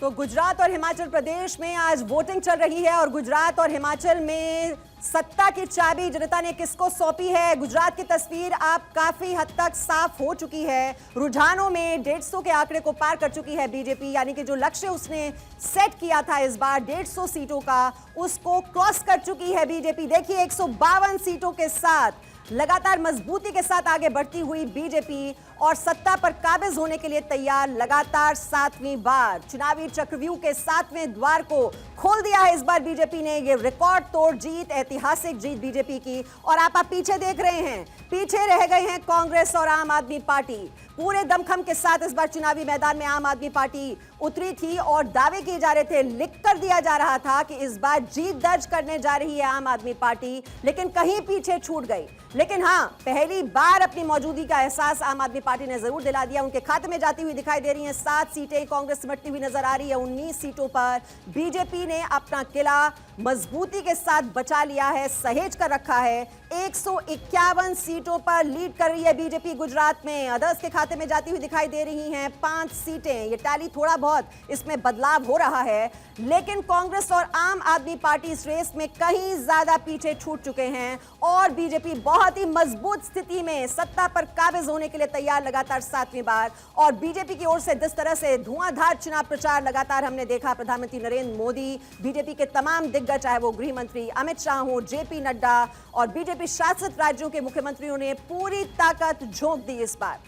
तो गुजरात और हिमाचल प्रदेश में आज वोटिंग चल रही है और गुजरात और हिमाचल में सत्ता की चाबी जनता ने किसको सौंपी है। गुजरात की तस्वीर आप काफी हद तक साफ हो चुकी है। रुझानों में 150 के आंकड़े को पार कर चुकी है बीजेपी, यानी कि जो लक्ष्य उसने सेट किया था इस बार 150 सीटों का, उसको क्रॉस कर चुकी है बीजेपी। देखिए 152 सीटों के साथ लगातार मजबूती के साथ आगे बढ़ती हुई बीजेपी और सत्ता पर काबिज होने के लिए तैयार लगातार 7वीं बार चुनावी चक्रव्यूह के 7वें द्वार को खोल दिया है। इस बार बीजेपी ने ये रिकॉर्ड तोड़ जीत, ऐतिहासिक जीत बीजेपी की। और आप पीछे देख रहे हैं, पीछे रह गए हैं कांग्रेस और आम आदमी पार्टी। पूरे दमखम के साथ इस बार चुनावी मैदान में आम आदमी पार्टी उतरी थी और दावे किए जा रहे थे, लिख कर दिया जा रहा था कि इस बार जीत दर्ज करने जा रही है आम आदमी पार्टी, लेकिन कहीं पीछे छूट गई। लेकिन हां, पहली बार अपनी मौजूदगी का एहसास आम आदमी पार्टी ने जरूर दिला दिया। उनके खाते में जाती हुई दिखाई दे रही हैं 7 सीटें, कांग्रेस सिमटती हुई नजर आ रही है 19 सीटों पर। बीजेपी ने अपना किला मजबूती के साथ बचा लिया है, सहेज कर रखा है। 151 सीटों पर लीड कर रही है बीजेपी गुजरात में। अदर्स के खाते में जाती हुई दिखाई दे रही हैं 5 सीटें। ये टैली थोड़ा बहुत इसमें बदलाव हो रहा है, लेकिन कांग्रेस और आम आदमी पार्टी इस रेस में कहीं ज्यादा पीछे छूट चुके हैं और बीजेपी बहुत ही मजबूत स्थिति में सत्ता पर काबिज होने के लिए तैयार लगातार 7वीं बार। और बीजेपी की ओर से जिस तरह से धुआंधार चुनाव प्रचार लगातार हमने देखा, प्रधानमंत्री नरेंद्र मोदी, बीजेपी के तमाम दिग्गज, चाहे वो गृह मंत्री अमित शाह हो, जेपी नड्डा और बीजेपी शासित राज्यों के मुख्यमंत्रियों ने पूरी ताकत झोंक दी इस बार।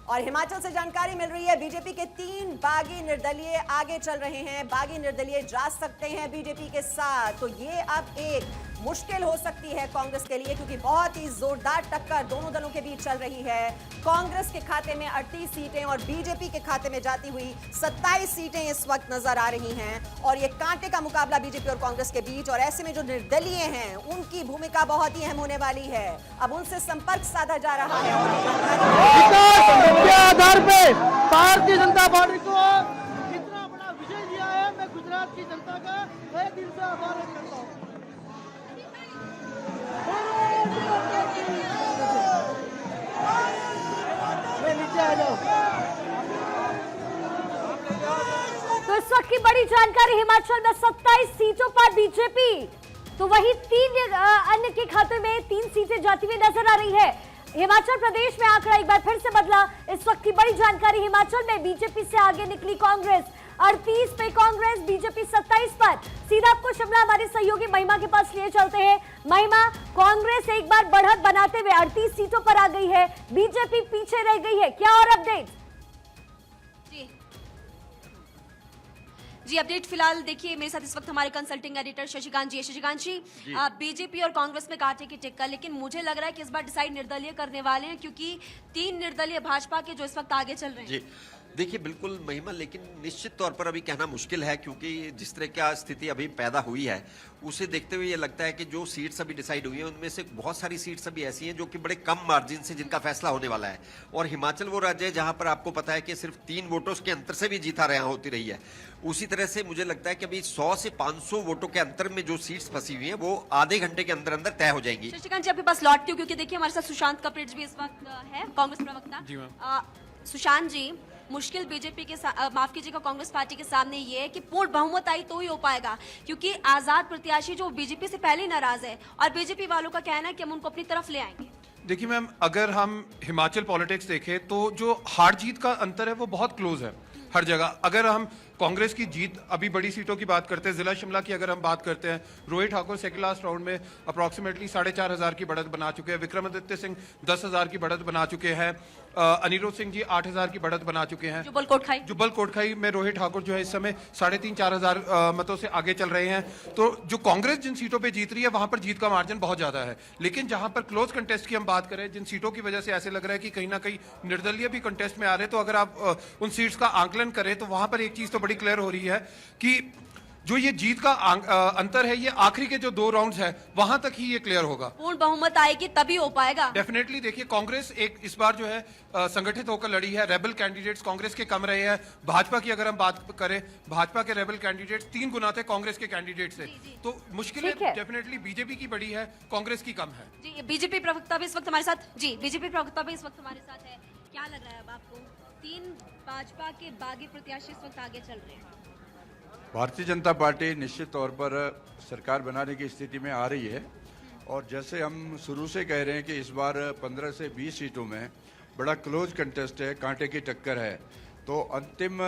और हिमाचल से जानकारी मिल रही है, बीजेपी के 3 बागी निर्दलीय आगे चल रहे हैं। बागी निर्दलीय जा सकते हैं बीजेपी के साथ, तो ये अब एक मुश्किल हो सकती है कांग्रेस के लिए, क्योंकि बहुत ही जोरदार टक्कर दोनों दलों के बीच चल रही है। कांग्रेस के खाते में 38 सीटें और बीजेपी के खाते में जाती हुई 27 सीटें इस वक्त नजर आ रही हैं और ये कांटे का मुकाबला बीजेपी और कांग्रेस के बीच। और ऐसे में जो निर्दलीय हैं उनकी भूमिका बहुत ही अहम होने वाली है। अब उनसे संपर्क साधा जा रहा है के आधार पे भारतीय जनता पार्टी को इतना बड़ा विजय दिया है। मैं गुजरात की जनता का तहे दिल से आभार व्यक्त करता हूँ। नीचे आ जाओ। तो इस वक्त की बड़ी जानकारी, हिमाचल में 27 सीटों पर बीजेपी, तो वही 3 अन्य के खाते में 3 सीटें जाती हुई नजर आ रही है। हिमाचल प्रदेश में आंकड़ा एक बार फिर से बदला। इस वक्त की बड़ी जानकारी, हिमाचल में बीजेपी से आगे निकली कांग्रेस। 38 पे कांग्रेस, बीजेपी 27 पर। सीधा आपको शिमला हमारे सहयोगी महिमा के पास लिए चलते हैं। महिमा, कांग्रेस एक बार बढ़त बनाते हुए 38 सीटों पर आ गई है, बीजेपी पीछे रह गई है, क्या और अपडेट? जी अपडेट फिलहाल देखिए, मेरे साथ इस वक्त हमारे कंसल्टिंग एडिटर शशिकांत जी है। शशिकांत जी, बीजेपी और कांग्रेस में कांटे की टिक्कर, लेकिन मुझे लग रहा है कि इस बार डिसाइड निर्दलीय करने वाले हैं, क्योंकि 3 निर्दलीय भाजपा के जो इस वक्त आगे चल रहे हैं। जी देखिए बिल्कुल महिमा, लेकिन निश्चित तौर पर अभी कहना मुश्किल है, क्योंकि जिस तरह की स्थिति अभी पैदा हुई है उसे देखते हुए ये लगता है कि जो सीट्स अभी डिसाइड हुई हैं उनमें से बहुत सारी सीट्स अभी ऐसी हैं जो कि बड़े कम मार्जिन से जिनका फैसला होने वाला है। और हिमाचल वो राज्य है जहां पर आपको पता है कि सिर्फ 3 वोटों के अंतर से भी जीता रहा होती रही है। उसी तरह से मुझे लगता है कि अभी 100 से 500 वोटों के अंतर में जो सीट्स फंसी हुई हैं वो आधे घंटे के अंदर अंदर तय हो जाएंगी। शशिकांत जी आपके पास लौटती हूँ, क्योंकि देखिए हमारे साथ सुशांत कपड़ेज भी इस वक्त है, कांग्रेस प्रवक्ता। सुशांत जी, मुश्किल बीजेपी के माफ कीजिएगा कांग्रेस पार्टी के सामने ये है कि पूर्ण बहुमत आई तो ही हो पाएगा, क्योंकि आजाद प्रत्याशी जो बीजेपी से पहले नाराज है और बीजेपी वालों का कहना है कि हम उनको अपनी तरफ ले आएंगे। देखिए मैम, अगर हम हिमाचल पॉलिटिक्स देखें तो जो हार जीत का अंतर है वो बहुत क्लोज है हर जगह। अगर हम कांग्रेस की जीत अभी बड़ी सीटों की बात करते हैं, जिला शिमला की अगर हम बात करते हैं, Rohit Thakur second last round में अप्रॉक्सीमेटली 4,500 की बढ़त बना चुके हैं, विक्रमादित्य सिंह 10,000 की बढ़त बना चुके हैं, अनिरुद्ध सिंह जी 8,000 की बढ़त बना चुके हैं। जुब्बल कोटखाई में रोहित ठाकुर जो है इस समय 3,500-4,000 मतों से आगे चल रहे हैं। तो जो कांग्रेस जिन सीटों पर जीत रही है वहां पर जीत का मार्जिन बहुत ज्यादा है, लेकिन जहां पर क्लोज कंटेस्ट की हम बात करें, जिन सीटों की वजह से ऐसे लग रहा है कि कहीं ना कहीं निर्दलीय भी कंटेस्ट में आ रहे हैं, तो अगर आप उन सीट्स का आंकलन करें तो वहां पर एक चीज तो बड़ी क्लियर हो रही है कि जो ये जीत का अंतर है, ये आखिरी के जो 2 राउंड्स है वहां तक ही ये क्लियर होगा। पूर्ण बहुमत आएगी तभी हो पाएगा। डेफिनेटली देखिए, कांग्रेस एक इस बार जो है संगठित होकर लड़ी है। रेबल कैंडिडेट्स कांग्रेस के कम रहे हैं। भाजपा की अगर हम बात करें, भाजपा के रेबल कैंडिडेट्स 3 गुना थे कांग्रेस के कैंडिडेट से। तो मुश्किलें डेफिनेटली बीजेपी की बड़ी है, कांग्रेस की कम है। जी बीजेपी प्रवक्ता भी इस वक्त हमारे साथ, जी बीजेपी प्रवक्ता भी इस वक्त हमारे साथ है। क्या लग रहा है अब आपको? 3 भाजपा के बागी प्रत्याशी इस वक्त आगे चल रहे हैं? भारतीय जनता पार्टी निश्चित तौर पर सरकार बनाने की स्थिति में आ रही है और जैसे हम शुरू से कह रहे हैं कि इस बार 15 से 20 सीटों में बड़ा क्लोज कंटेस्ट है, कांटे की टक्कर है, तो अंतिम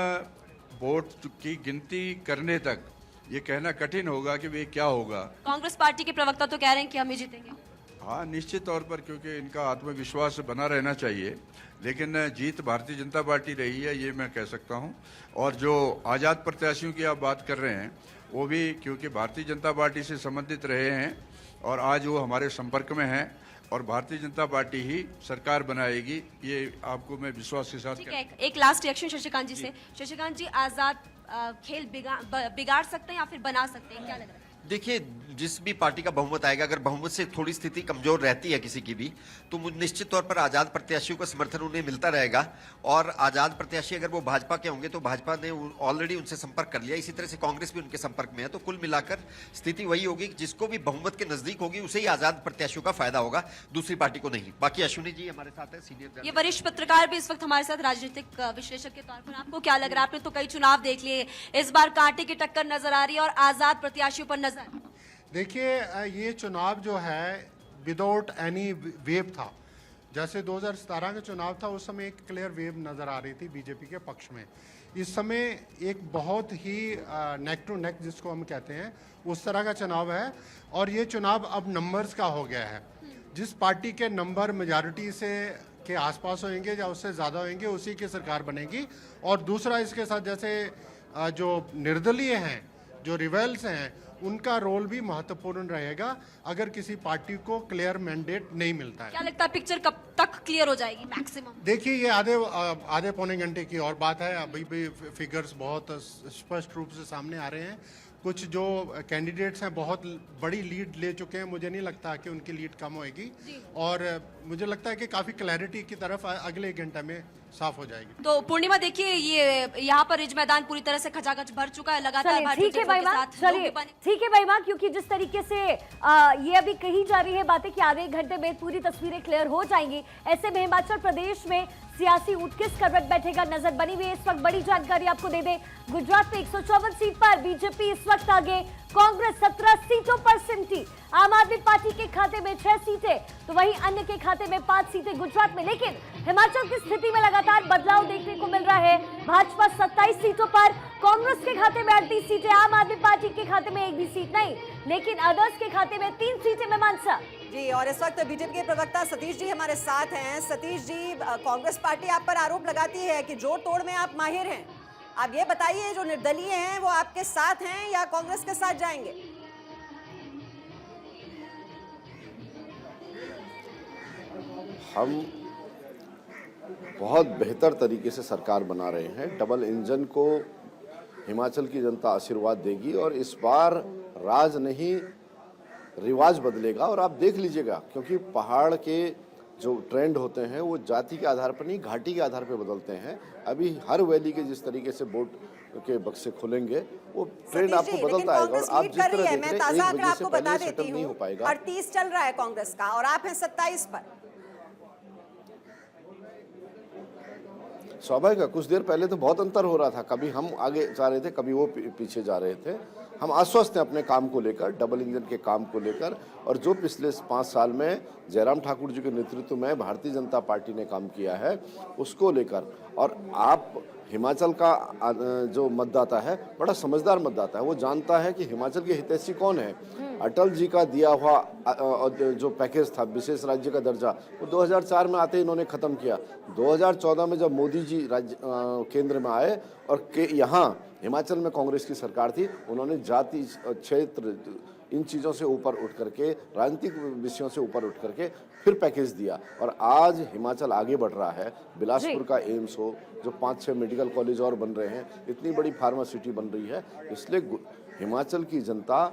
वोट की गिनती करने तक ये कहना कठिन होगा कि वे क्या होगा। कांग्रेस पार्टी के प्रवक्ता तो कह रहे हैं कि हम ही जीतेंगे। हाँ, निश्चित तौर पर, क्योंकि इनका आत्मविश्वास बना रहना चाहिए, लेकिन जीत भारतीय जनता पार्टी रही है ये मैं कह सकता हूँ। और जो आज़ाद प्रत्याशियों की आप बात कर रहे हैं वो भी क्योंकि भारतीय जनता पार्टी से संबंधित रहे हैं और आज वो हमारे संपर्क में हैं और भारतीय जनता पार्टी ही सरकार बनाएगी, ये आपको मैं विश्वास के साथ ठीक है, एक लास्ट रिएक्शन शशिकांत जी से। शशिकांत जी, आजाद खेल बिगाड़ सकते हैं या फिर बना सकते हैं, क्या लग रहा है? देखिए, जिस भी पार्टी का बहुमत आएगा, अगर बहुमत से थोड़ी स्थिति कमजोर रहती है किसी की भी, तो निश्चित तौर पर आजाद प्रत्याशियों का समर्थन उन्हें मिलता रहेगा। और आजाद प्रत्याशी अगर वो भाजपा के होंगे तो भाजपा ने ऑलरेडी उनसे संपर्क कर लिया, इसी तरह से कांग्रेस भी उनके संपर्क में है। तो कुल मिलाकर स्थिति वही होगी कि जिसको भी बहुमत के नजदीक होगी उसे ही आजाद प्रत्याशियों का फायदा होगा, दूसरी पार्टी को नहीं। बाकी अश्विनी जी हमारे साथ है, सीनियर। ये वरिष्ठ पत्रकार भी इस वक्त हमारे साथ राजनीतिक विश्लेषक के तौर पर, आपको क्या लग रहा है? आपने तो कई चुनाव देख लिए, इस बार कांटे की टक्कर नजर आ रही है और आजाद प्रत्याशियों पर नजर। देखिए, ये चुनाव जो है विदाउट एनी वेव था। जैसे 2017 का चुनाव था उस समय एक क्लियर वेव नज़र आ रही थी बीजेपी के पक्ष में। इस समय एक बहुत ही नेक टू नेक जिसको हम कहते हैं उस तरह का चुनाव है और ये चुनाव अब नंबर्स का हो गया है। जिस पार्टी के नंबर मेजॉरिटी से के आसपास होंगे या उससे ज़्यादा होंगे उसी की सरकार बनेगी। और दूसरा इसके साथ जैसे जो निर्दलीय हैं, जो रिवेल्स हैं, उनका रोल भी महत्वपूर्ण रहेगा अगर किसी पार्टी को क्लियर मैंडेट नहीं मिलता है। क्या लगता है पिक्चर कब तक क्लियर हो जाएगी मैक्सिमम? देखिए, ये आधे पौने घंटे की और बात है। अभी भी फिगर्स बहुत स्पष्ट रूप से सामने आ रहे हैं। कुछ जो कैंडिडेट्स हैं बहुत बड़ी लीड ले चुके हैं, मुझे नहीं लगता कि उनकी लीड कम होएगी और मुझे लगता है कि काफ़ी क्लैरिटी की तरफ अगले 1 घंटे में साफ हो जाएगी। तो पूर्णिमा, देखिए ये यहाँ पर रिज मैदान पूरी तरह से खचाखच भर चुका है लगातार। ठीक है भाई माँ, चलिए ठीक है भाई माँ, क्योंकि जिस तरीके से ये अभी कही जा रही है बातें कि आधे 1 घंटे में पूरी तस्वीरें क्लियर हो जाएंगी, ऐसे में हिमाचल प्रदेश में सियासी ऊंट किस करवट बैठेगा नजर बनी हुई है। इस वक्त बड़ी जानकारी आपको दे दें, गुजरात में 154 सीट पर बीजेपी इस वक्त आगे, कांग्रेस 17 सीटों पर सिमटी, आम आदमी पार्टी के खाते में 6 सीटें, तो वहीं अन्य के खाते में 5 सीटें गुजरात में। लेकिन हिमाचल की स्थिति में लगातार बदलाव देखने को मिल रहा है। भाजपा 27 सीटों पर, कांग्रेस के खाते में 38 सीटें, आम आदमी पार्टी के खाते में 1 भी सीट नहीं, लेकिन अदर्स के खाते में 3 सीटें। मीमांसा जी, और इस वक्त बीजेपी के प्रवक्ता सतीश जी हमारे साथ हैं। सतीश जी, कांग्रेस पार्टी आप पर आरोप लगाती है कि जोड़ तोड़ में आप माहिर हैं। आप ये बताइए, जो निर्दलीय हैं वो आपके साथ हैं या कांग्रेस के साथ जाएंगे? हम बहुत बेहतर तरीके से सरकार बना रहे हैं। डबल इंजन को हिमाचल की जनता आशीर्वाद देगी और इस बार राज नहीं रिवाज बदलेगा। और आप देख लीजिएगा, क्योंकि पहाड़ के जो ट्रेंड होते हैं वो जाति के आधार पर नहीं, घाटी के आधार पर बदलते हैं। अभी हर वैली के जिस तरीके से वोट के बक्से खुलेंगे वो ट्रेंड आपको बदलता है। और आप जिस तरह देख रहे हैं, एक वजह से पहले सेटल नहीं हो पाएगा। 38 चल रहा है कांग्रेस का और आप हैं 27 पर। स्वाभाविक है, कुछ देर पहले तो बहुत अंतर हो रहा था, कभी हम आगे जा रहे थे, कभी वो पीछे जा रहे थे। हम आश्वस्त हैं अपने काम को लेकर, डबल इंजन के काम को लेकर, और जो पिछले 5 साल में जयराम ठाकुर जी के नेतृत्व में भारतीय जनता पार्टी ने काम किया है उसको लेकर। और आप हिमाचल का जो मतदाता है बड़ा समझदार मतदाता है, वो जानता है कि हिमाचल के हितैषी कौन है। अटल जी का दिया हुआ जो पैकेज था विशेष राज्य का दर्जा, वो 2004 में आते ही इन्होंने ख़त्म किया। 2014 में जब मोदी जी केंद्र में आए और यहाँ हिमाचल में कांग्रेस की सरकार थी, उन्होंने जाति, क्षेत्र, इन चीज़ों से ऊपर उठ करके, राजनीतिक विषयों से ऊपर उठ करके फिर पैकेज दिया। और आज हिमाचल आगे बढ़ रहा है। बिलासपुर का एम्स हो, जो 5-6 मेडिकल कॉलेज और बन रहे हैं, इतनी बड़ी फार्मा सिटी बन रही है। इसलिए हिमाचल की जनता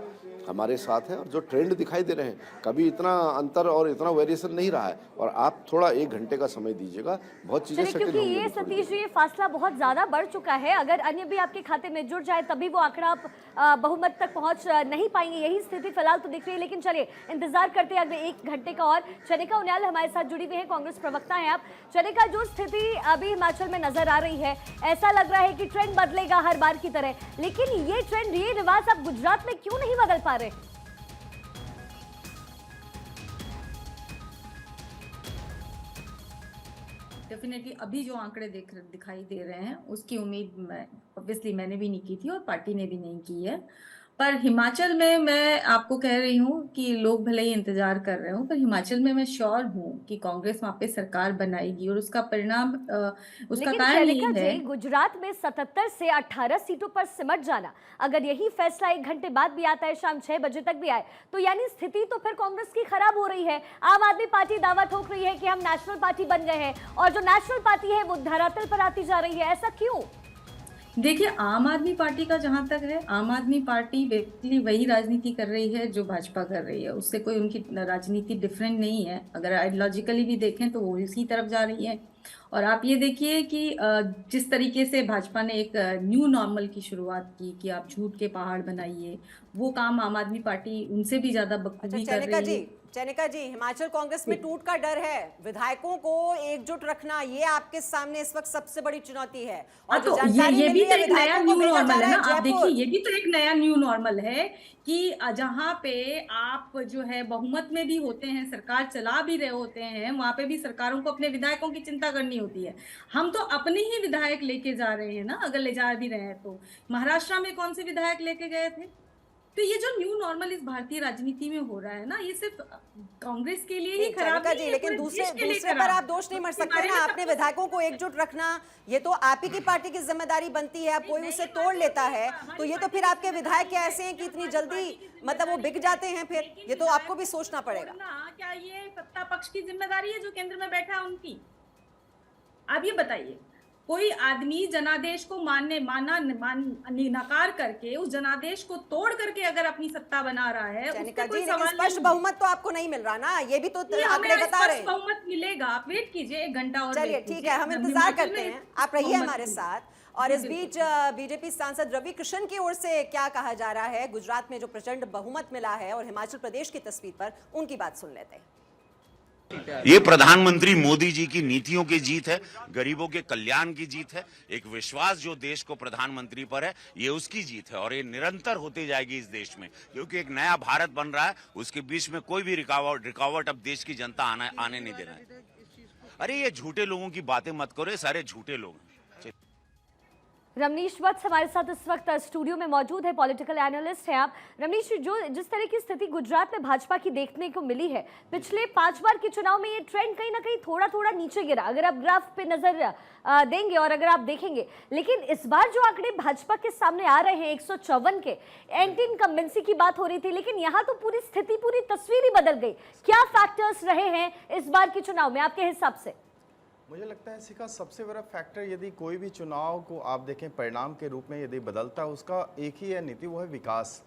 हमारे साथ है और जो ट्रेंड दिखाई दे रहे हैं, कभी इतना अंतर और इतना वेरिएशन नहीं रहा है। और आप थोड़ा 1 घंटे का समय दीजिएगा, बहुत चीजें चलिए, सेटल क्योंकि होंगी ये अभी थोड़ी सतीश जी, ये फासला बहुत ज्यादा बढ़ चुका है। अगर अन्य भी आपके खाते में जुड़ जाए तभी वो आंकड़ा आप बहुमत तक पहुंच नहीं पाएंगे, यही स्थिति फिलहाल तो दिख रही है। लेकिन चलिए इंतजार करते हैं अगले 1 घंटे का। और चनिका उनियाल हमारे साथ जुड़ी हुई है, कांग्रेस प्रवक्ता हैं आप। चनिका, जो स्थिति अभी हिमाचल में नजर आ रही है, ऐसा लग रहा है कि ट्रेंड बदलेगा हर बार की तरह, लेकिन ये ट्रेंड, ये रिवाज आप गुजरात में क्यों नहीं बदल पा रहे? डेफिनेटली अभी जो आंकड़े दिखाई दे रहे हैं उसकी उम्मीद ऑब्वियसली मैंने भी नहीं की थी और पार्टी ने भी नहीं की है। पर हिमाचल में मैं आपको कह रही हूँ कि लोग भले ही इंतजार कर रहे हो, पर हिमाचल में मैं श्योर हूँ कि कांग्रेस वहां पे सरकार बनाएगी और उसका परिणाम उसका लेकिन कारण चनिका ये है। जी, गुजरात में 77 से 18 सीटों पर सिमट जाना, अगर यही फैसला 1 घंटे बाद भी आता है, शाम 6 बजे तक भी आए, तो यानी स्थिति तो फिर कांग्रेस की खराब हो रही है। आम आदमी पार्टी दावा ठोक रही है कि हम नेशनल पार्टी बन गए हैं, और जो नेशनल पार्टी है वो धरातल पर आती जा रही है। ऐसा क्यों? देखिए, आम आदमी पार्टी का जहां तक है, आम आदमी पार्टी बेसिकली वही राजनीति कर रही है जो भाजपा कर रही है, उससे कोई उनकी राजनीति डिफरेंट नहीं है। अगर आइडियोलॉजिकली भी देखें तो वो इसी तरफ जा रही है। और आप ये देखिए कि जिस तरीके से भाजपा ने एक न्यू नॉर्मल की शुरुआत की कि आप झूठ के पहाड़ बनाइए, वो काम आम आदमी पार्टी उनसे भी ज्यादा बखूबी कर रही है। चनिका जी, हिमाचल कांग्रेस में टूट का डर है, विधायकों को एकजुट रखना ये आपके सामने इस वक्त सबसे बड़ी चुनौती है। और जो जानकारी ये मिली भी तो है एक नया विधायकों को न्यू भेजा जा नॉर्मल रहा है है ना। आप देखिए, जयपुर। ये भी तो एक नया न्यू नॉर्मल है कि जहां पे आप जो है बहुमत में भी होते हैं, सरकार चला भी रहे होते हैं, वहां पे भी सरकारों को अपने विधायकों की चिंता करनी होती है। हम तो अपने ही विधायक लेके जा रहे हैं ना, अगर ले जा भी रहे हैं तो। महाराष्ट्र में कौन से विधायक लेके गए थे? तो ये जो न्यू नॉर्मल इस भारतीय राजनीति में हो रहा है ना, ये सिर्फ कांग्रेस के लिए ही खराब चनिका नहीं जी, है, लेकिन पूरे देश के लिए दूसरे पर खराब आप है। दोष नहीं मर सकते बारे ना। में अपने सब विधायकों को एकजुट रखना ये तो आप ही की पार्टी की जिम्मेदारी बनती है। अब कोई उसे तोड़ लेता है तो ये तो फिर आपके विधायक क्या ऐसे हैं कि इतनी जल्दी मतलब वो बिक जाते हैं? फिर ये तो आपको भी सोचना पड़ेगा। क्या ये सत्ता पक्ष की जिम्मेदारी है जो केंद्र में बैठा है उनकी? आप ये बताइए, कोई आदमी जनादेश को नकार करके उस जनादेश को तोड़ करके अगर अपनी सत्ता बना रहा है, चनिका जी, लेकिन स्पष्ट बहुमत तो आपको नहीं मिल रहा ना, ये भी तो आंकड़े बता रहे हैं। बहुमत मिलेगा, आप वेट कीजिए 1 घंटा और। चलिए ठीक है, हम इंतजार करते हैं, आप रहिए हमारे साथ। और इस बीच बीजेपी सांसद रवि किशन की ओर से क्या कहा जा रहा है, गुजरात में जो प्रचंड बहुमत मिला है और हिमाचल प्रदेश की तस्वीर पर, उनकी बात सुन लेते हैं। ये प्रधानमंत्री मोदी जी की नीतियों की जीत है, गरीबों के कल्याण की जीत है, एक विश्वास जो देश को प्रधानमंत्री पर है, ये उसकी जीत है। और ये निरंतर होती जाएगी इस देश में, क्योंकि एक नया भारत बन रहा है, उसके बीच में कोई भी रुकावट अब देश की जनता आने नहीं देना है। अरे ये झूठे लोगों की बातें मत करो, ये सारे झूठे लोग हैं। रमनीश वत्स हमारे साथ इस वक्त स्टूडियो में मौजूद है, पॉलिटिकल एनालिस्ट हैं आप। रमनीश, जो जिस तरह की स्थिति गुजरात में भाजपा की देखने को मिली है, पिछले 5 बार के चुनाव में ये ट्रेंड कहीं ना कहीं थोड़ा नीचे गिरा, अगर आप ग्राफ पे नजर देंगे और अगर आप देखेंगे। लेकिन इस बार जो आंकड़े भाजपा के सामने आ रहे हैं 154 के, एंटी इनकम्बेंसी की बात हो रही थी, लेकिन यहाँ तो पूरी स्थिति, पूरी तस्वीर ही बदल गई। क्या फैक्टर्स रहे हैं इस बार के चुनाव में आपके हिसाब से? मुझे लगता है इसका सबसे बड़ा फैक्टर, यदि कोई भी चुनाव को आप देखें परिणाम के रूप में यदि बदलता है, उसका एक ही है नीति, वो है विकास।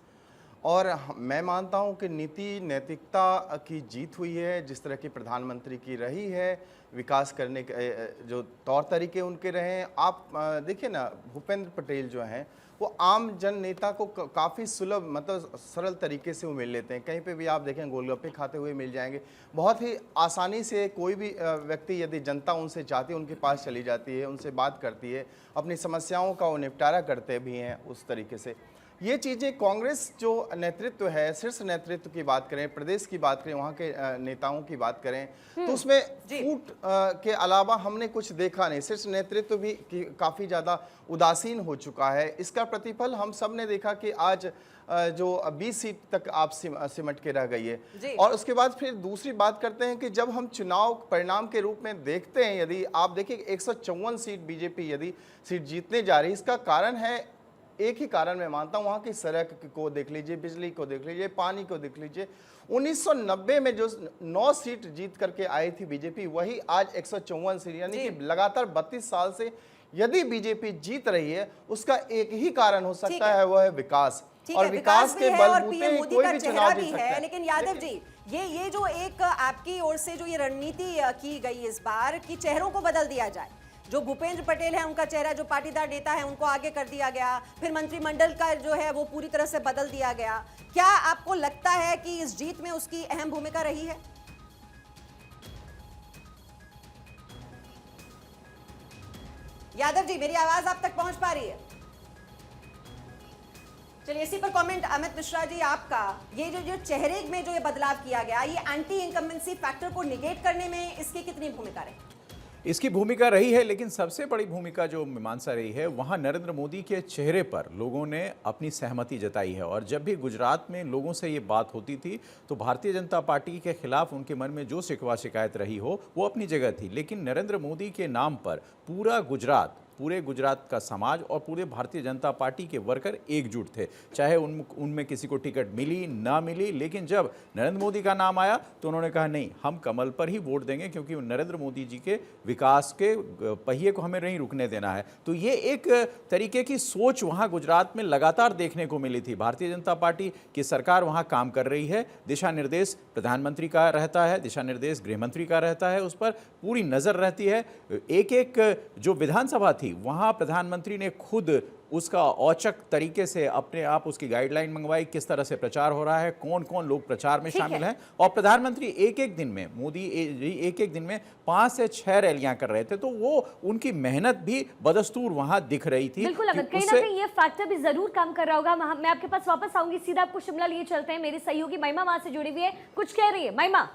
और मैं मानता हूं कि नीति नैतिकता की जीत हुई है। जिस तरह की प्रधानमंत्री की रही है, विकास करने के जो तौर तरीके उनके रहे हैं, आप देखिए ना, भूपेंद्र पटेल जो हैं वो आम जन नेता को काफ़ी सुलभ, मतलब सरल तरीके से वो मिल लेते हैं। कहीं पे भी आप देखें गोलगप्पे खाते हुए मिल जाएंगे, बहुत ही आसानी से। कोई भी व्यक्ति, यदि जनता उनसे चाहती है, उनके पास चली जाती है, उनसे बात करती है, अपनी समस्याओं का वो निपटारा करते भी हैं उस तरीके से। ये चीज़ें कांग्रेस जो नेतृत्व है, शीर्ष नेतृत्व की बात करें, प्रदेश की बात करें, वहाँ के नेताओं की बात करें, तो उसमें फूट के अलावा हमने कुछ देखा नहीं। शीर्ष नेतृत्व भी काफ़ी ज़्यादा उदासीन हो चुका है। इसका प्रतिफल हम सब ने देखा कि आज जो 20 सीट तक आप सिमट के रह गई है। और उसके बाद फिर दूसरी बात करते हैं कि जब हम चुनाव परिणाम के रूप में देखते हैं, यदि आप देखिए 154 सीट बीजेपी यदि सीट जीतने जा रही है, इसका कारण है, एक ही कारण मैं मानता हूँ, वहाँ की सड़क को देख लीजिए, बिजली को देख लीजिए, पानी को देख लीजिए। 1990 में जो 9 सीट जीत करके आई थी बीजेपी, वही आज 154 सीट, यानी कि लगातार 32 साल से यदि बीजेपी जीत रही है, उसका एक ही कारण हो सकता है, वो है विकास। ठीक और है, विकास भी के है और बलबूते पीएम ही मोदी कोई का भी चेहरा चुनाव भी जीत सकता है। है। लेकिन यादव जी, ये जो एक आपकी ओर से जो ये रणनीति की गई इस बार कि चेहरों को बदल दिया जाए, जो भूपेंद्र पटेल है उनका चेहरा, जो पाटीदार नेता है उनको आगे कर दिया गया, फिर मंत्रिमंडल का जो है वो पूरी तरह से बदल दिया गया, क्या आपको लगता है कि इस जीत में उसकी अहम भूमिका रही है? यादव जी, मेरी आवाज आप तक पहुंच पा रही है? चलिए, इसी पर कमेंट अमित मिश्रा जी आपका, ये जो चेहरे में जो ये बदलाव किया गया, ये एंटी इनकम्बेंसी फैक्टर को निगेट करने में इसकी कितनी भूमिका रही? इसकी भूमिका रही है, लेकिन सबसे बड़ी भूमिका जो मीमांसा रही है वहाँ नरेंद्र मोदी के चेहरे पर लोगों ने अपनी सहमति जताई है। और जब भी गुजरात में लोगों से ये बात होती थी तो भारतीय जनता पार्टी के खिलाफ उनके मन में जो शिकवा शिकायत रही हो वो अपनी जगह थी, लेकिन नरेंद्र मोदी के नाम पर पूरे गुजरात का समाज और पूरे भारतीय जनता पार्टी के वर्कर एकजुट थे, चाहे उनमें किसी को टिकट मिली ना मिली। लेकिन जब नरेंद्र मोदी का नाम आया तो उन्होंने कहा नहीं, हम कमल पर ही वोट देंगे, क्योंकि नरेंद्र मोदी जी के विकास के पहिए को हमें नहीं रुकने देना है। तो ये एक तरीके की सोच वहाँ गुजरात में लगातार देखने को मिली थी। भारतीय जनता पार्टी की सरकार वहाँ काम कर रही है, दिशा निर्देश प्रधानमंत्री का रहता है, दिशा निर्देश गृहमंत्री का रहता है, उस पर पूरी नज़र रहती है। एक जो विधानसभा थी वहाँ प्रधानमंत्री ने खुद उसका औचक तरीके से अपने आप उसकी गाइडलाइन मंगवाई, किस तरह से प्रचार हो रहा है, कौन कौन लोग प्रचार में शामिल हैं। और प्रधानमंत्री एक एक दिन में, मोदी एक दिन में 5 से 6 रैलियां कर रहे थे, तो वो उनकी मेहनत भी बदस्तूर वहां दिख रही थी। बिल्कुल, अगर कहीं ना कहीं ये फैक्टर भी जरूर काम कर रहा होगा। मैं आपके पास वापस आऊंगी, सीधा आपको शिमला लिए चलते हैं। मेरी सहयोगी महिमा वहां से जुड़ी हुई है, कुछ कह रही है महिमा।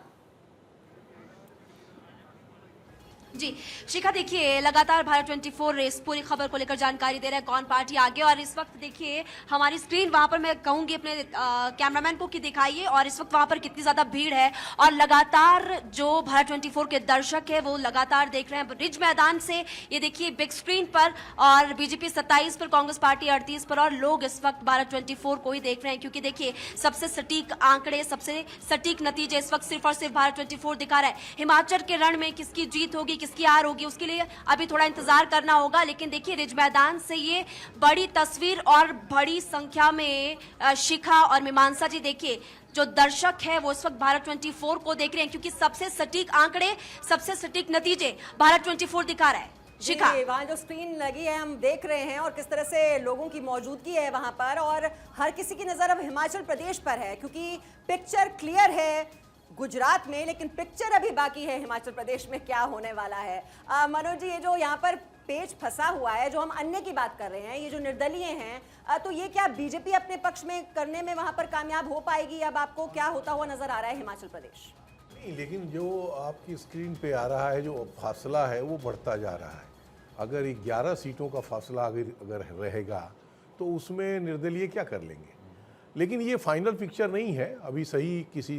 जी शिखा, देखिए लगातार भारत 24 रेस पूरी खबर को लेकर जानकारी दे रहा है कौन पार्टी आगे। और इस वक्त देखिए हमारी स्क्रीन वहां पर, मैं कहूंगी अपने कैमरामैन को कि दिखाइए, और इस वक्त वहां पर कितनी ज्यादा भीड़ है। और लगातार जो भारत 24 के दर्शक है वो लगातार देख रहे हैं रिज मैदान से, ये देखिए बिग स्क्रीन पर, और बीजेपी 27 पर, कांग्रेस पार्टी 38 पर, और लोग इस वक्त भारत 24 को ही देख रहे हैं। क्योंकि देखिए सबसे सटीक आंकड़े, सबसे सटीक नतीजे इस वक्त सिर्फ और सिर्फ भारत 24 दिखा रहा है। हिमाचल के रण में किसकी जीत होगी, किसकी हार होगी, उसके लिए अभी थोड़ा इंतजार करना होगा। लेकिन देखिए रिज मैदान से ये बड़ी तस्वीर और बड़ी संख्या में शिखा और मीमांसा जी, देखिए जो दर्शक है वो इस वक्त भारत 24 को देख रहे हैं, क्योंकि सबसे सटीक आंकड़े, सबसे सटीक नतीजे भारत 24 दिखा रहा है। शिखा, वहाँ जो स्क्रीन लगी है हम देख रहे हैं, और किस तरह से लोगों की मौजूदगी है वहां पर, और हर किसी की नजर अब हिमाचल प्रदेश पर है, क्योंकि पिक्चर क्लियर है गुजरात में, लेकिन पिक्चर अभी बाकी है हिमाचल प्रदेश में क्या होने वाला है। मनोज जी, ये जो यहाँ पर पेच फंसा हुआ है, जो हम अन्य की बात कर रहे हैं, ये जो निर्दलीय हैं, तो ये क्या बीजेपी अपने पक्ष में करने में वहां पर कामयाब हो पाएगी? अब आपको क्या होता हुआ नजर आ रहा है हिमाचल प्रदेश? नहीं, लेकिन जो आपकी स्क्रीन पे आ रहा है, जो फासला है वो बढ़ता जा रहा है। अगर 11 सीटों का फासला अगर रहेगा तो उसमें निर्दलीय क्या कर लेंगे। लेकिन ये फाइनल पिक्चर नहीं है अभी, सही किसी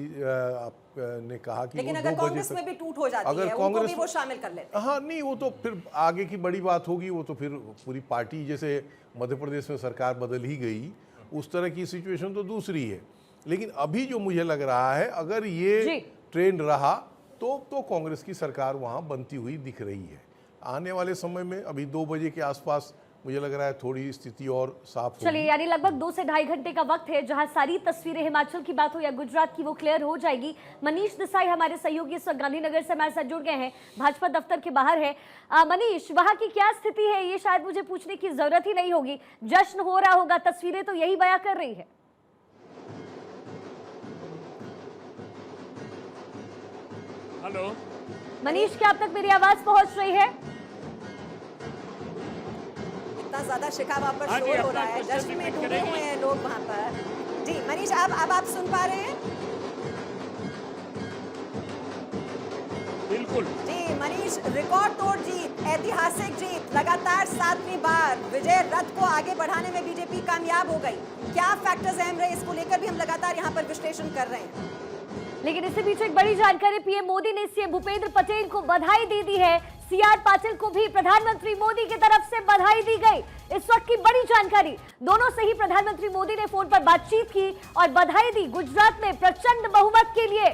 ने कहा कि लेकिन अगर कांग्रेस में भी टूट हो जाती है, उनको भी वो शामिल कर लेते हैं। हाँ, नहीं, वो तो फिर आगे की बड़ी बात होगी। वो तो फिर पूरी पार्टी, जैसे मध्य प्रदेश में सरकार बदल ही गई, उस तरह की सिचुएशन तो दूसरी है। लेकिन अभी जो मुझे लग रहा है, अगर ये ट्रेंड रहा तो कांग्रेस की सरकार वहाँ बनती हुई दिख रही है। आने वाले समय में अभी 2 बजे के आसपास मुझे लग रहा है थोड़ी स्थिति और साफ होगी। चलिए, यानी लगभग 2 से ढाई घंटे का वक्त है, जहां सारी तस्वीरें हिमाचल की बात हो या गुजरात की वो क्लियर हो जाएगी। मनीष देसाई हमारे सहयोगी इस वक्त गांधीनगर से हमारे साथ जुड़ गए हैं, भाजपा दफ्तर के बाहर है। मनीष, वहां की क्या स्थिति है ये शायद मुझे पूछने की जरूरत ही नहीं होगी, जश्न हो रहा होगा, तस्वीरें तो यही बयां कर रही है। हेलो मनीष, क्या अब तक मेरी आवाज पहुंच रही है? इतना ज्यादा शिखा वहां पर शोर हो रहा है, जश्न में डूबे हुए हैं लोग वहां पर। जी मनीष, अब आप सुन पा रहे हैं? बिल्कुल जी मनीष, रिकॉर्ड तोड़ जीत, ऐतिहासिक जीत, लगातार 7वीं बार विजय रथ को आगे बढ़ाने में बीजेपी कामयाब हो गई। क्या फैक्टर्स अहम रहे, इसको लेकर भी हम लगातार यहाँ पर विश्लेषण कर रहे हैं। लेकिन इससे पीछे एक बड़ी जानकारी, पीएम मोदी ने सीएम भूपेंद्र पटेल को बधाई दे दी है। सीआर पाटिल को भी प्रधानमंत्री मोदी की तरफ से बधाई दी गई। इस वक्त की बड़ी जानकारी, दोनों से ही प्रधानमंत्री मोदी ने फोन पर बातचीत की और बधाई दी। गुजरात में प्रचंड बहुमत के लिए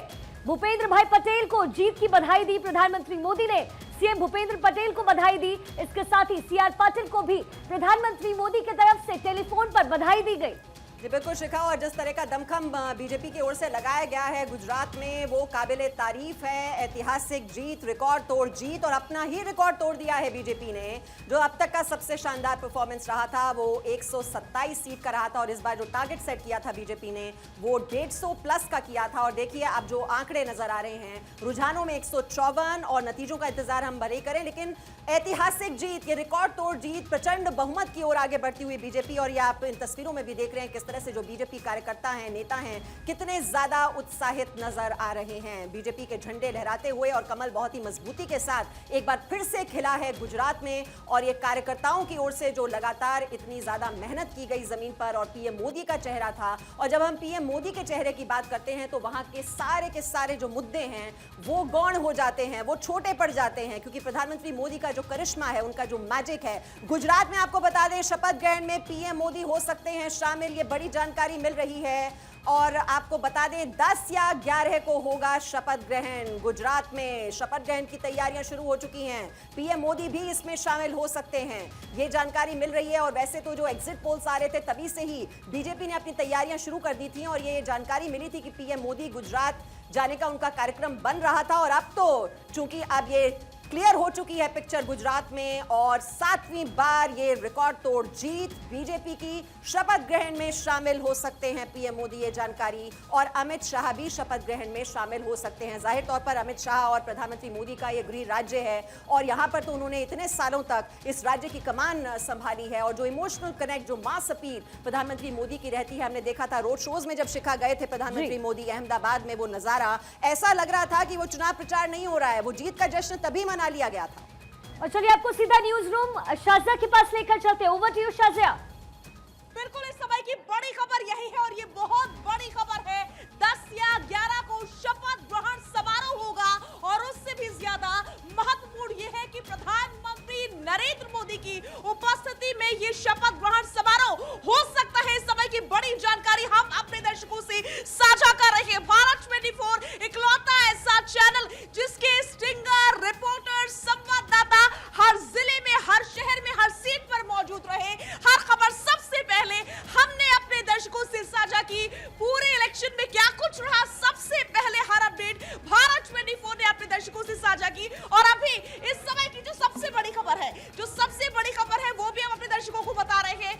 भूपेंद्र भाई पटेल को जीत की बधाई दी प्रधानमंत्री मोदी ने। सीएम भूपेंद्र पटेल को बधाई दी, इसके साथ ही सीआर पाटिल को भी प्रधानमंत्री मोदी की तरफ से टेलीफोन पर बधाई दी गई। जी बिल्कुल शिखा, और जिस तरह का दमखम बीजेपी की ओर से लगाया गया है गुजरात में वो काबिले तारीफ है। ऐतिहासिक जीत, रिकॉर्ड तोड़ जीत, और अपना ही रिकॉर्ड तोड़ दिया है बीजेपी ने। जो अब तक का सबसे शानदार परफॉर्मेंस रहा था वो 127 सीट का रहा था, और इस बार जो टारगेट सेट किया था बीजेपी ने वो 150 प्लस का किया था। और देखिए अब जो आंकड़े नजर आ रहे हैं रुझानों में 154, और नतीजों का इंतजार हम भले ही करें, लेकिन ऐतिहासिक जीत, ये रिकॉर्ड तोड़ जीत, प्रचंड बहुमत की ओर आगे बढ़ती हुई बीजेपी। और ये आप इन तस्वीरों में भी देख रहे हैं किस तरह से जो बीजेपी कार्यकर्ता हैं, नेता हैं, कितने ज्यादा उत्साहित नजर आ रहे हैं। बीजेपी के झंडे लहराते हुए और कमल बहुत ही मजबूती के साथ एक बार फिर से खिला है गुजरात में। और ये कार्यकर्ताओं की ओर से जो लगातार इतनी ज्यादा मेहनत की गई जमीन पर, और पीएम मोदी का चेहरा था। और जब हम पीएम मोदी के चेहरे की बात करते हैं तो वहां के सारे जो मुद्दे हैं वो गौण हो जाते हैं, वो छोटे पड़ जाते हैं, क्योंकि प्रधानमंत्री मोदी का जो करिश्मा है, उनका जो मैजिक है। गुजरात में आपको बता दें शपथ ग्रहण में पीएम मोदी हो सकते हैं शामिल, ये बड़ी जानकारी मिल रही है। और आपको बता दें 10 या 11 को होगा शपथ ग्रहण। गुजरात में शपथ ग्रहण की तैयारियां शुरू हो चुकी हैं, पीएम मोदी भी इसमें शामिल हो सकते हैं, ये जानकारी मिल रही है। और वैसे तो जो एग्जिट पोल्स आ रहे थे तभी से ही बीजेपी ने अपनी तैयारियां शुरू कर दी थी, और ये जानकारी मिली थी कि पीएम मोदी गुजरात जाने का उनका कार्यक्रम बन रहा था। और अब तो चूंकि अब ये क्लियर हो चुकी है पिक्चर गुजरात में, और 7वीं बार ये रिकॉर्ड तोड़ जीत बीजेपी की। शपथ ग्रहण में शामिल हो सकते हैं पीएम मोदी, ये जानकारी। और अमित शाह भी शपथ ग्रहण में शामिल हो सकते हैं। जाहिर तौर पर अमित शाह और प्रधानमंत्री मोदी का ये गृह राज्य है, और यहाँ पर तो उन्होंने इतने सालों तक इस राज्य की कमान संभाली है। और जो इमोशनल कनेक्ट, जो मास अपील प्रधानमंत्री मोदी की रहती है, हमने देखा था रोड शोज में जब शिखा गए थे प्रधानमंत्री मोदी अहमदाबाद में, वो नजारा ऐसा लग रहा था कि वो चुनाव प्रचार नहीं हो रहा है, वो जीत का जश्न तभी मना लिया गया था। और चलिए आपको सीधा न्यूज रूम शाजिया के पास लेकर चलते हैं। Over to you Shazia. बिल्कुल इस समय की बड़ी खबर यही है, और ये बहुत बड़ी खबर है। 10 या 11 को शपथ ग्रहण समारोह होगा, और उससे भी ज्यादा महत्वपूर्ण ये है कि प्रधानमंत्री नरेंद्र मोदी की उपस्थिति में ये शपथ ग्रहण समारोह हो सकता है। इस समय की बड़ी जानकारी हम अपने दर्शकों से साझा कर रहे हैं। भारत 24 इकलौता ऐसा चैनल जिसके स्टिंगर, रिपोर्टर, संवाददाता हर जिले में, हर शहर में, हर सीट पर मौजूद रहे। हर खबर सबसे पहले हमने अपने दर्शकों से साझा की। पूरे इलेक्शन में क्या कुछ रहा, सबसे पहले हर अपडेट भारत 24 ने अपने दर्शकों से साझा की। और अभी इस समय की जो सबसे बड़ी खबर है, वो भी हम अपने दर्शकों को बता रहे हैं,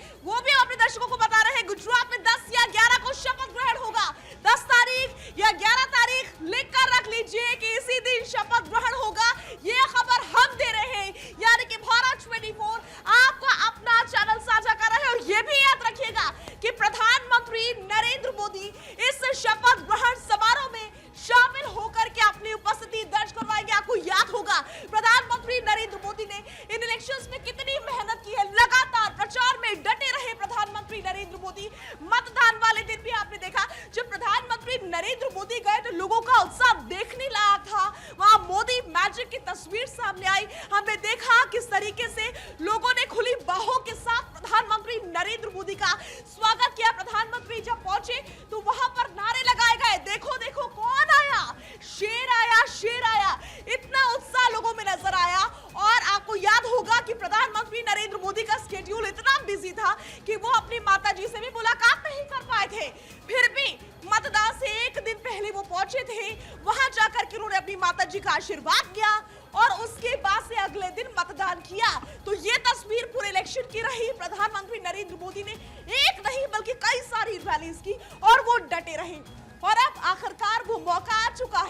गुजरात में 10 या 11 को शपथ ग्रहण होगा। 10 तारीख या 11 तारीख लिखकर रख लीजिए कि इसी दिन शपथ ग्रहण होगा। ये खबर हम दे रहे हैं, यानी कि भारत 24 आपका अपना चैनल साझा कर रहा है। और ये भी याद रखिएगा कि प्रधानमंत्री नरेंद्र मोदी इस शपथ ग्रहण समारोह में शामिल होकर के अपनी उपस्थिति दर्ज करवाएंगे। आपको याद होगा प्रधानमंत्री नरेंद्र मोदी ने इन इलेक्शंस में कितनी मेहनत की है, लगातार प्रचार में डटे रहे प्रधानमंत्री नरेंद्र मोदी। मतदान वाले दिन भी आपने देखा जब प्रधानमंत्री नरेंद्र मोदी गए तो लोगों का उत्साह देखने लायक था। वहां मोदी मैजिक की तस्वीर सामने आई। हमने देखा किस तरीके से लोगों ने खुली बाहों के साथ प्रधानमंत्री नरेंद्र मोदी का स्वागत किया। प्रधानमंत्री जब पहुंचे तो वहां पर नारे लगाए गए, देखो देखो कौन आया, शेर आया, शेर आया। इतना उत्साह लोगों में नजर आया। और आपको याद होगा कि प्रधानमंत्री नरेंद्र मोदी का स्केड्यूल इतना बिजी था कि वो अपनी माताजी से भी मुलाकात नहीं कर पाए थे। फिर भी मतदान से एक दिन पहले वो पहुंचे थे, वहां जाकर के उन्होंने अपनी माताजी का आशीर्वाद किया, और उसके बाद से अगले दिन मतदान किया। तो ये तस्वीर पूरे इलेक्शन की रही। प्रधानमंत्री नरेंद्र मोदी ने एक नहीं बल्कि कई सारी रैलीज की, और वो डटे रहे। और अब आखिरकार वो मौका आ चुका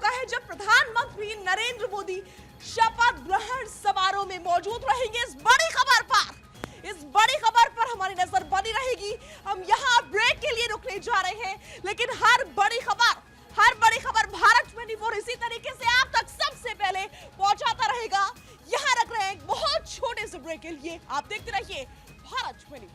है जब प्रधानमंत्री नरेंद्र मोदी शपथ ग्रहण समारोह में मौजूद रहेंगे। इस बड़ी खबर पर हमारी नजर बनी रहेगी। हम यहाँ ब्रेक के लिए रुकने जा रहे हैं, लेकिन हर बड़ी खबर भारत 24 इसी तरीके से आप तक सबसे पहले पहुंचाता रहेगा। यहाँ रख रहे हैं एक बहुत छोटे से ब्रेक के लिए। आप देखते रहिए भारत 24।